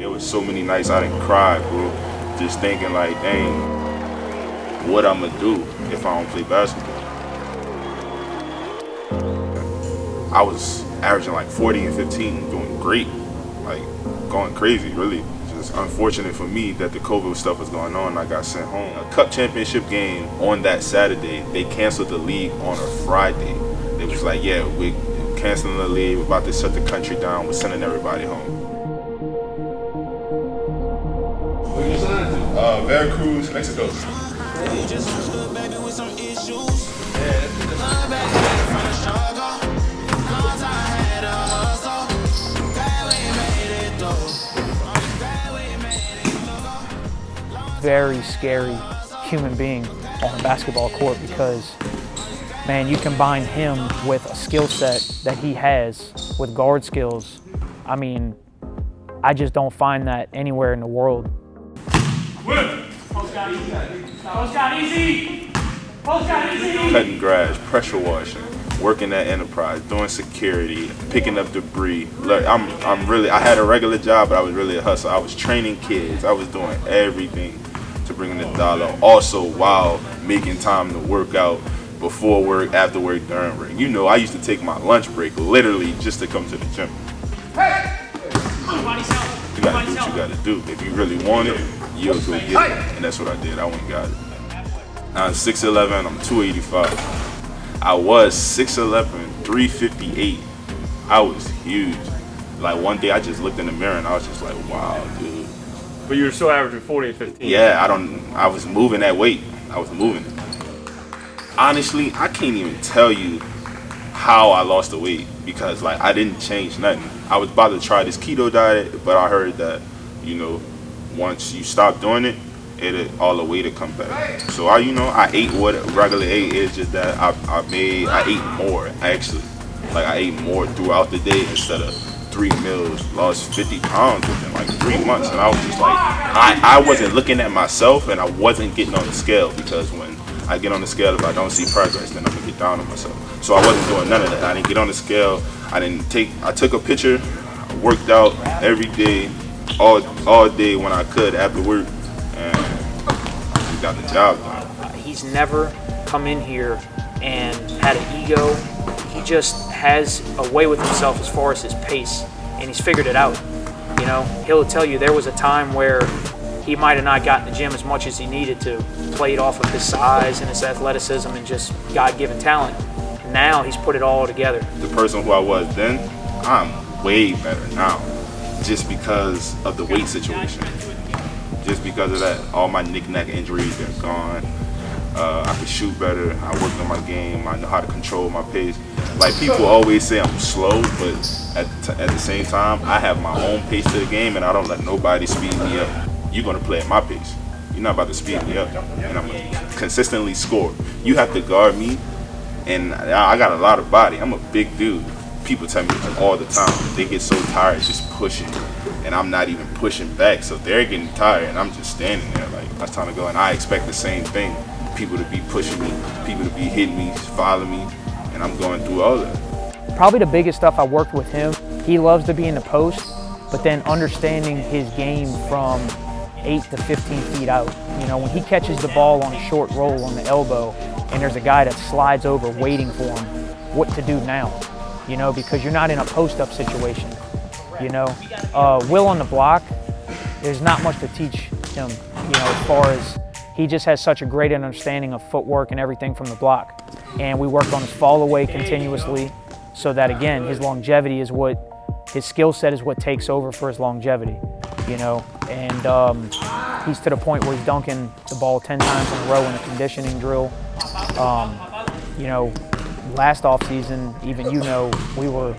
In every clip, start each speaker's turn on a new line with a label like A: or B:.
A: There was so many nights I didn't cry, bro. Just thinking like, dang, what I'm gonna do if I don't play basketball. I was averaging like 40 and 15, doing great, like going crazy, really. Just unfortunate for me that the COVID stuff was going on and I got sent home. A cup championship game on that Saturday, they canceled the league on a Friday. It was like, yeah, we're canceling the league, we're about to shut the country down, we're sending everybody home. Where you signed to? Veracruz, Mexico.
B: Very scary human being on a basketball court because, man, you combine him with a skill set that he has with guard skills. I mean, I just don't find that anywhere in the world.
C: Post got easy. Post got easy. Post got easy.
A: Cutting grass, pressure washing, working at Enterprise, doing security, picking up debris. Look, I had a regular job, but I was really a hustler. I was training kids. I was doing everything to bring in the dollar. Also, while making time to work out before work, after work, during work. You know, I used to take my lunch break literally just to come to the gym. You gotta do what you gotta do. If you really want it, you'll go get it. And that's what I did. I went and got it. I'm 6'11", I'm 285. I was 6'11", 358. I was huge. Like one day I just looked in the mirror and I was just like, wow, dude.
C: But you were still averaging 40 and 15.
A: Yeah, I was moving that weight. I was moving it. Honestly, I can't even tell you how I lost the weight because like I didn't change nothing. I was about to try this keto diet, but I heard that, you know, once you stop doing it, all the weight will come back. So I ate what regular ate. It's just that I ate more actually. Like I ate more throughout the day instead of 3 meals. Lost 50 pounds within like 3 months, and I was just like, I wasn't looking at myself, and I wasn't getting on the scale because when I get on the scale, if I don't see progress, then I'm gonna get down on myself. So I wasn't doing none of that. I didn't get on the scale. I took a picture, worked out every day, all day when I could after work, and we got the job done.
B: He's never come in here and had an ego. He just has a way with himself as far as his pace, and he's figured it out. You know, he'll tell you there was a time where he might have not gotten the gym as much as he needed to, played off of his size and his athleticism and just God-given talent. Now he's put it all together. The
A: person who I was then, I'm way better now, just because of the weight situation. Just because of that, all my knick-knack injuries, they're gone. I can shoot better. I worked on my game. I know how to control my pace. Like people always say I'm slow, but at the same time, I have my own pace to the game, and I don't let nobody speed me up. You're gonna play at my pace. You're not about to speed me up, and I'm gonna consistently score. You have to guard me, and I got a lot of body. I'm a big dude. People tell me all the time, they get so tired just pushing, and I'm not even pushing back, so they're getting tired, and I'm just standing there like, that's time to go, and I expect the same thing. People to be pushing me, people to be hitting me, following me, and I'm going through all that.
B: Probably the biggest stuff I worked with him, he loves to be in the post, but then understanding his game from 8 to 15 feet out. You know, when he catches the ball on a short roll on the elbow and there's a guy that slides over waiting for him, what to do now? You know, because you're not in a post-up situation. You know, Will on the block, there's not much to teach him, you know, as far as he just has such a great understanding of footwork and everything from the block. And we worked on his fall away continuously so that, again, his longevity is his skill set is what takes over for his longevity, you know. And he's to the point where he's dunking the ball 10 times in a row in a conditioning drill. You know, last offseason, even we were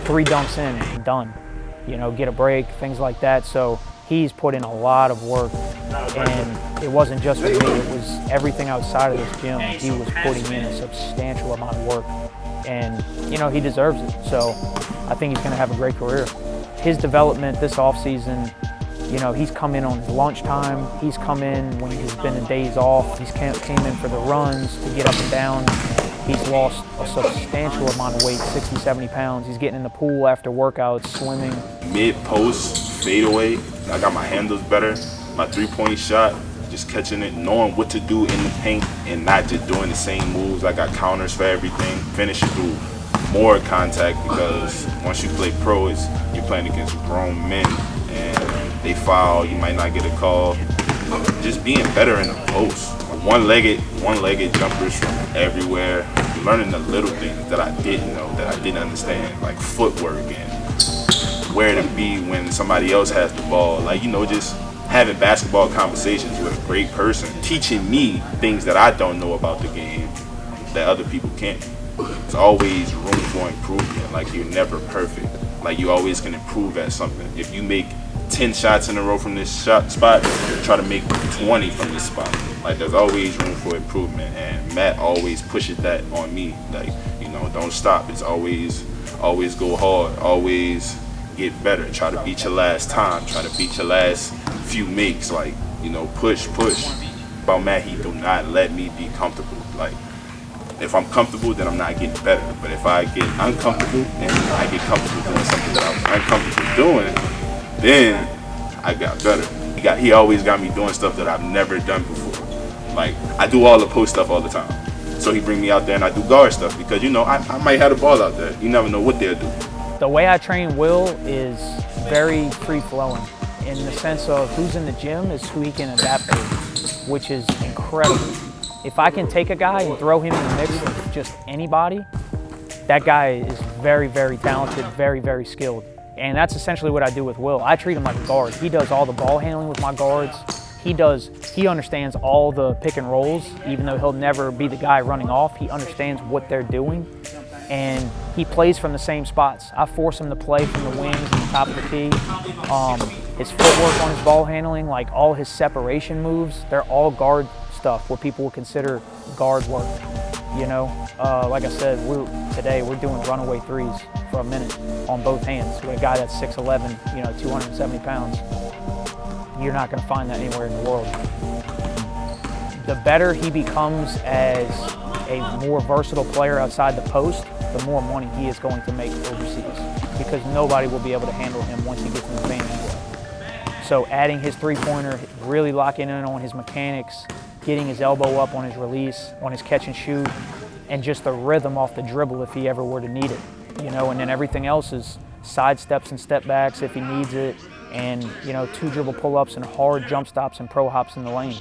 B: 3 dunks in and done. You know, get a break, things like that. So he's put in a lot of work, and it wasn't just for me, it was everything outside of this gym. He was putting in a substantial amount of work, and, you know, he deserves it. So I think he's gonna have a great career. His development this offseason, you know, he's come in on his lunchtime, he's come in when he's been in days off, he's came in for the runs to get up and down. He's lost a substantial amount of weight, 60, 70 pounds. He's getting in the pool after workouts, swimming.
A: Mid-post, fadeaway, I got my handles better. My three-point shot, just catching it, knowing what to do in the paint and not just doing the same moves. I got counters for everything. Finish it through more contact because once you play pro, you're playing against grown men and they foul, you might not get a call. Just being better in the post. One-legged jumpers from everywhere. Learning the little things that I didn't know, that I didn't understand, like footwork and where to be when somebody else has the ball. Like, just having basketball conversations with a great person, teaching me things that I don't know about the game that other people can't. There's always room for improvement. Like, you're never perfect. Like, you always can improve at something. If you make 10 shots in a row from this shot spot, try to make 20 from this spot. Like, there's always room for improvement, and Matt always pushes that on me. Like, don't stop. It's always go hard, always get better. Try to beat your last time, try to beat your last few makes. Like, push. About Matt, he do not let me be comfortable. Like, if I'm comfortable, then I'm not getting better. But if I get uncomfortable and I get comfortable doing something that I was uncomfortable doing, then I got better. He always got me doing stuff that I've never done before. Like, I do all the post stuff all the time. So he bring me out there and I do guard stuff because, I might have the ball out there. You never know what they'll do.
B: The way I train Will is very free-flowing in the sense of who's in the gym is who he can adapt to, which is incredible. If I can take a guy and throw him in the mix with just anybody, that guy is very, very talented, very, very skilled. And that's essentially what I do with Will. I treat him like a guard. He does all the ball handling with my guards. He understands all the pick and rolls, even though he'll never be the guy running off. He understands what they're doing, and he plays from the same spots. I force him to play from the wings and the top of the key. His footwork on his ball handling, like all his separation moves, they're all guard stuff, what people would consider guard work. Like I said, today we're doing runaway threes for a minute on both hands with a guy that's 6'11", 270 pounds. You're not going to find that anywhere in the world. The better he becomes as a more versatile player outside the post, the more money he is going to make overseas because nobody will be able to handle him once he gets in the paint. So adding his three-pointer, really locking in on his mechanics, getting his elbow up on his release, on his catch and shoot, and just the rhythm off the dribble if he ever were to need it. And then everything else is side steps and step backs if he needs it, and 2 dribble pull-ups and hard jump stops and pro hops in the lane.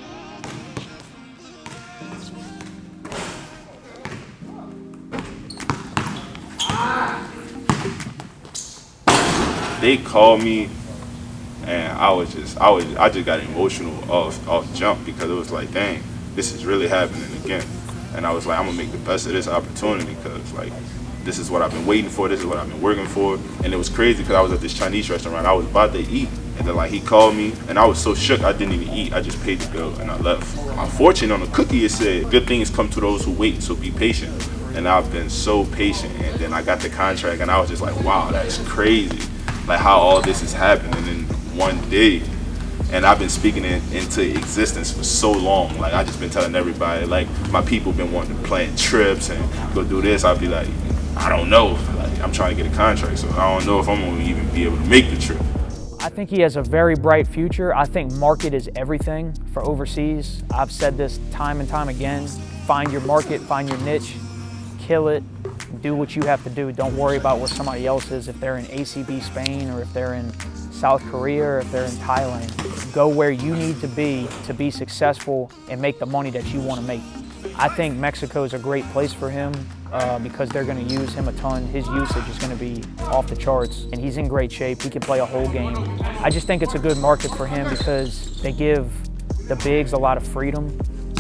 A: They called me and I just got emotional off jump because it was like, dang, this is really happening again. And I was like, I'm gonna make the best of this opportunity because like this is what I've been waiting for, this is what I've been working for. And it was crazy because I was at this Chinese restaurant, I was about to eat, and then like he called me and I was so shook I didn't even eat. I just paid the bill and I left. Unfortunately, on the cookie it said, good things come to those who wait, so be patient. And I've been so patient, and then I got the contract and I was just like, wow, that's crazy. Like how all this is happening in one day. And I've been speaking it into existence for so long. Like I just been telling everybody, like my people been wanting to plan trips and go do this. I'll be like, I don't know. Like I'm trying to get a contract, so I don't know if I'm gonna even be able to make the trip.
B: I think he has a very bright future. I think market is everything for overseas. I've said this time and time again. Find your market, find your niche, kill it, do what you have to do. Don't worry about where somebody else is, if they're in ACB Spain or if they're in South Korea or if they're in Thailand. Go where you need to be successful and make the money that you want to make. I think Mexico is a great place for him because they're going to use him a ton. His usage is going to be off the charts, and he's in great shape. He can play a whole game. I just think it's a good market for him because they give the bigs a lot of freedom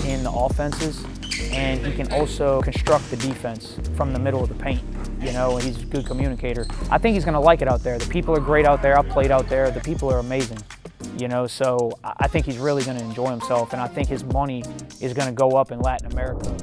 B: in the offenses, and he can also construct the defense from the middle of the paint. You know, he's a good communicator. I think he's going to like it out there. The people are great out there. I've played out there. The people are amazing. You know, so I think he's really going to enjoy himself, and I think his money is going to go up in Latin America.